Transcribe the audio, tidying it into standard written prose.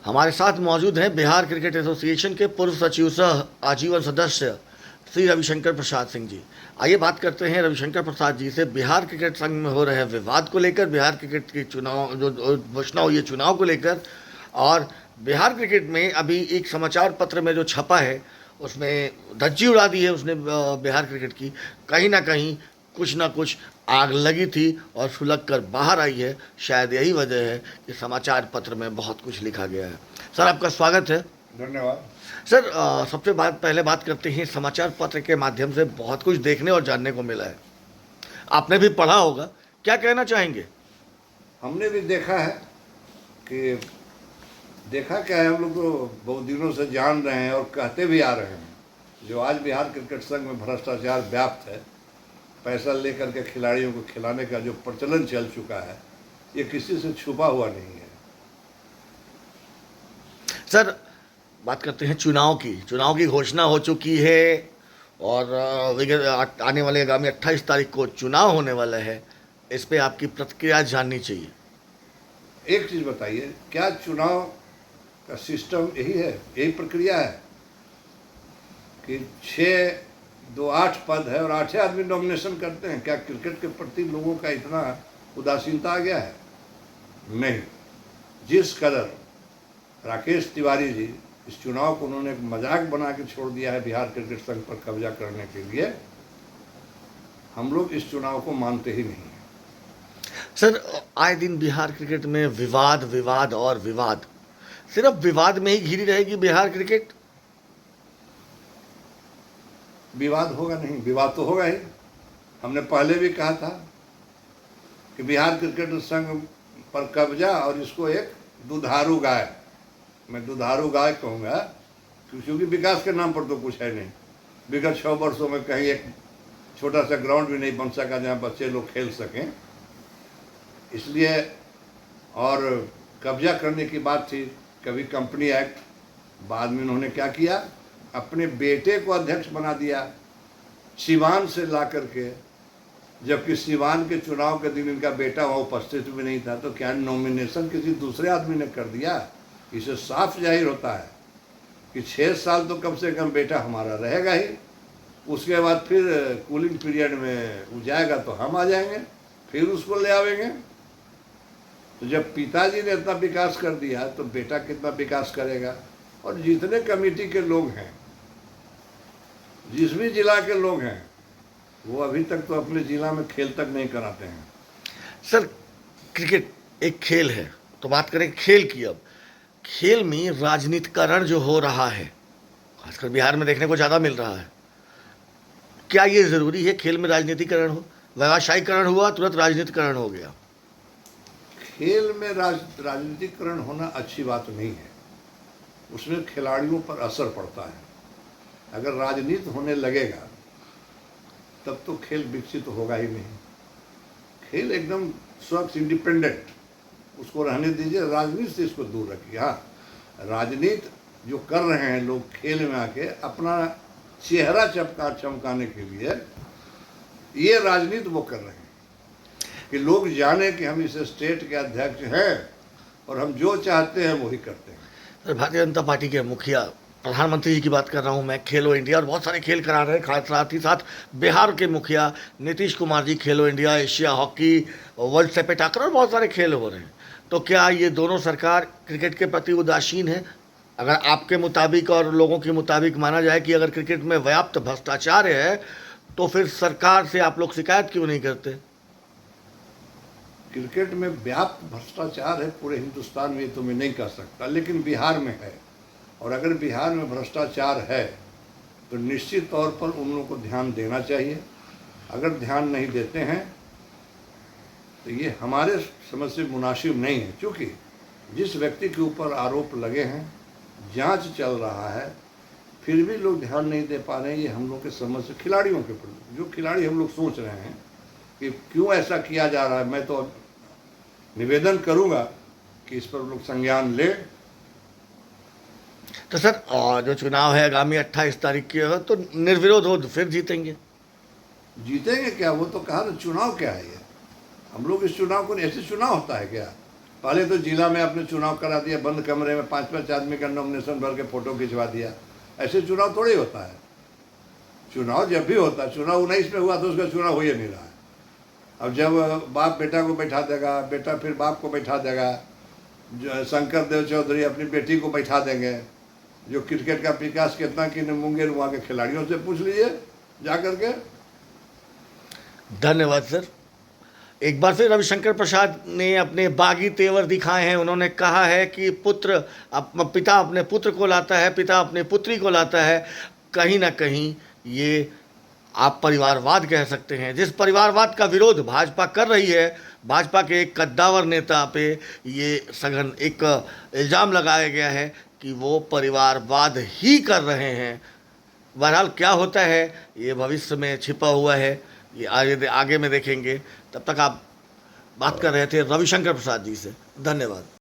हमारे साथ मौजूद हैं बिहार क्रिकेट एसोसिएशन के पूर्व सचिव सह आजीवन सदस्य श्री रविशंकर प्रसाद सिंह जी। आइए बात करते हैं रविशंकर प्रसाद जी से बिहार क्रिकेट संघ में हो रहे विवाद को लेकर, बिहार क्रिकेट के चुनाव जो घोषणा हुई है चुनाव को लेकर, और बिहार क्रिकेट में अभी एक समाचार पत्र में जो छपा है उसमें धज्जी उड़ा दी है उसने बिहार क्रिकेट की। कहीं ना कुछ आग लगी थी और सुलग कर बाहर आई है। शायद यही वजह है कि समाचार पत्र में बहुत कुछ लिखा गया है। सर, आपका स्वागत है। धन्यवाद सर, सबसे पहले बात करते हैं, समाचार पत्र के माध्यम से बहुत कुछ देखने और जानने को मिला है, आपने भी पढ़ा होगा, क्या कहना चाहेंगे? हमने भी देखा है कि देखा क्या है, हम लोग तो बहुत दिनों से जान रहे हैं और कहते भी आ रहे हैं। जो आज बिहार क्रिकेट संघ में भ्रष्टाचार व्याप्त है, पैसा लेकर के खिलाड़ियों को खिलाने का जो प्रचलन चल चुका है, ये किसी से छुपा हुआ नहीं है। सर, बात करते हैं चुनाव की घोषणा हो चुकी है और आने वाले आगामी 28 तारीख को चुनाव होने वाला है। इस पे आपकी प्रतिक्रिया जाननी चाहिए। एक चीज़ बताइए, क्या चुनाव का सिस्टम यही है, यही प्रक्रिया है कि 6-2-8 पद है और 8 आदमी नॉमिनेशन करते हैं? क्या क्रिकेट के प्रति लोगों का इतना उदासीनता आ गया है? नहीं। जिस कदर राकेश तिवारी जी इस चुनाव को उन्होंने एक मजाक बना के छोड़ दिया है बिहार क्रिकेट संघ पर कब्जा करने के लिए, हम लोग इस चुनाव को मानते ही नहीं हैं। सर, आए दिन बिहार क्रिकेट में विवाद और विवाद, सिर्फ विवाद में ही घिरी रहेगी बिहार क्रिकेट? विवाद होगा नहीं, विवाद तो होगा ही। हमने पहले भी कहा था कि बिहार क्रिकेट संघ पर कब्जा और इसको एक दुधारू गाय, मैं दुधारू गाय कहूँगा क्योंकि विकास के नाम पर तो कुछ है नहीं। विगत 6 वर्षों में कहीं एक छोटा सा ग्राउंड भी नहीं बन सका जहाँ बच्चे लोग खेल सकें, इसलिए। और कब्जा करने की बात थी, कभी कंपनी एक्ट, बाद में उन्होंने क्या किया, अपने बेटे को अध्यक्ष बना दिया सिवान से ला करके, जबकि सिवान के चुनाव के दिन इनका बेटा वहाँ उपस्थित भी नहीं था। तो क्या नॉमिनेशन किसी दूसरे आदमी ने कर दिया? इसे साफ जाहिर होता है कि 6 साल तो कम से कम बेटा हमारा रहेगा ही। उसके बाद फिर कूलिंग पीरियड में वो जाएगा तो हम आ जाएंगे, फिर उसको ले आवेंगे। तो जब पिताजी ने इतना विकास कर दिया तो बेटा कितना विकास करेगा? और जितने कमेटी के लोग हैं, जिस भी जिला के लोग हैं, वो अभी तक तो अपने जिला में खेल तक नहीं कराते हैं। सर, क्रिकेट एक खेल है, तो बात करें खेल की। अब खेल में राजनीतिकरण जो हो रहा है, खासकर बिहार में देखने को ज़्यादा मिल रहा है, क्या ये ज़रूरी है खेल में राजनीतिकरण हो? व्यवसायीकरण हुआ, तुरंत राजनीतिकरण हो गया। खेल में राजनीतिकरण होना अच्छी बात नहीं है, उसमें खिलाड़ियों पर असर पड़ता है। अगर राजनीति होने लगेगा तब तो खेल विकसित होगा ही नहीं। खेल एकदम स्वच्छ इंडिपेंडेंट, उसको रहने दीजिए, राजनीति से इसको दूर रखिए। हाँ, राजनीति जो कर रहे हैं लोग खेल में आके अपना चेहरा चमकाने के लिए, ये राजनीति वो कर रहे हैं कि लोग जाने कि हम इस स्टेट के अध्यक्ष हैं और हम जो चाहते हैं वही करते हैं। सर, भारतीय जनता पार्टी के मुखिया प्रधानमंत्री जी की बात कर रहा हूँ मैं, खेलो इंडिया और बहुत सारे खेल करा रहे हैं। साथ ही साथ बिहार के मुखिया नीतीश कुमार जी खेलो इंडिया, एशिया हॉकी, वर्ल्ड से पेटाकर और बहुत सारे खेल हो रहे हैं। तो क्या ये दोनों सरकार क्रिकेट के प्रति उदासीन है? अगर आपके मुताबिक और लोगों के मुताबिक माना जाए कि अगर क्रिकेट में व्याप्त भ्रष्टाचार है, तो फिर सरकार से आप लोग शिकायत क्यों नहीं करते? क्रिकेट में व्याप्त भ्रष्टाचार है पूरे हिंदुस्तान में, ये तो मैं नहीं कह सकता, लेकिन बिहार में है। और अगर बिहार में भ्रष्टाचार है तो निश्चित तौर पर उन लोगों को ध्यान देना चाहिए। अगर ध्यान नहीं देते हैं तो ये हमारे समझ से मुनासिब नहीं है, क्योंकि जिस व्यक्ति के ऊपर आरोप लगे हैं, जांच चल रहा है, फिर भी लोग ध्यान नहीं दे पा रहे हैं। ये हम लोग के समझ से खिलाड़ियों के प्रति, जो खिलाड़ी हम लोग सोच रहे हैं कि क्यों ऐसा किया जा रहा है, मैं तो निवेदन करूंगा कि इस पर लोग संज्ञान ले। तो सर, जो चुनाव है आगामी 28 तारीख के हो तो निर्विरोध हो, फिर जीतेंगे? जीतेंगे क्या? वो तो कहा ना, चुनाव क्या है ये? हम लोग इस चुनाव को, ऐसे चुनाव होता है क्या? पहले तो जिला में आपने चुनाव करा दिया, बंद कमरे में 5-5 आदमी का नॉमिनेशन भर के फोटो खिंचवा दिया। ऐसे चुनाव थोड़ी होता है। चुनाव जब भी होता है, चुनाव 19 में हुआ तो उसका चुनाव हो ही नहीं रहा है। अब जब बाप बेटा को बैठा देगा, बेटा फिर बाप को बैठा देगा, जो शंकर देव चौधरी अपनी बेटी को बैठा देंगे। जो क्रिकेट का विकास कितना कि मुंगेर वहाँ के खिलाड़ियों से पूछ लीजिए जा करके। धन्यवाद सर। एक बार फिर रविशंकर प्रसाद ने अपने बागी तेवर दिखाए हैं। उन्होंने कहा है कि पिता अपने पुत्र को लाता है, पिता अपने पुत्री को लाता है। कहीं ना कहीं ये आप परिवारवाद कह सकते हैं। जिस परिवारवाद का विरोध भाजपा कर रही है, भाजपा के एक कद्दावर नेता पे ये सघन एक इल्ज़ाम लगाया गया है कि वो परिवारवाद ही कर रहे हैं। बहरहाल क्या होता है ये भविष्य में छिपा हुआ है, ये आगे में देखेंगे। तब तक आप बात कर रहे थे रविशंकर प्रसाद जी से। धन्यवाद।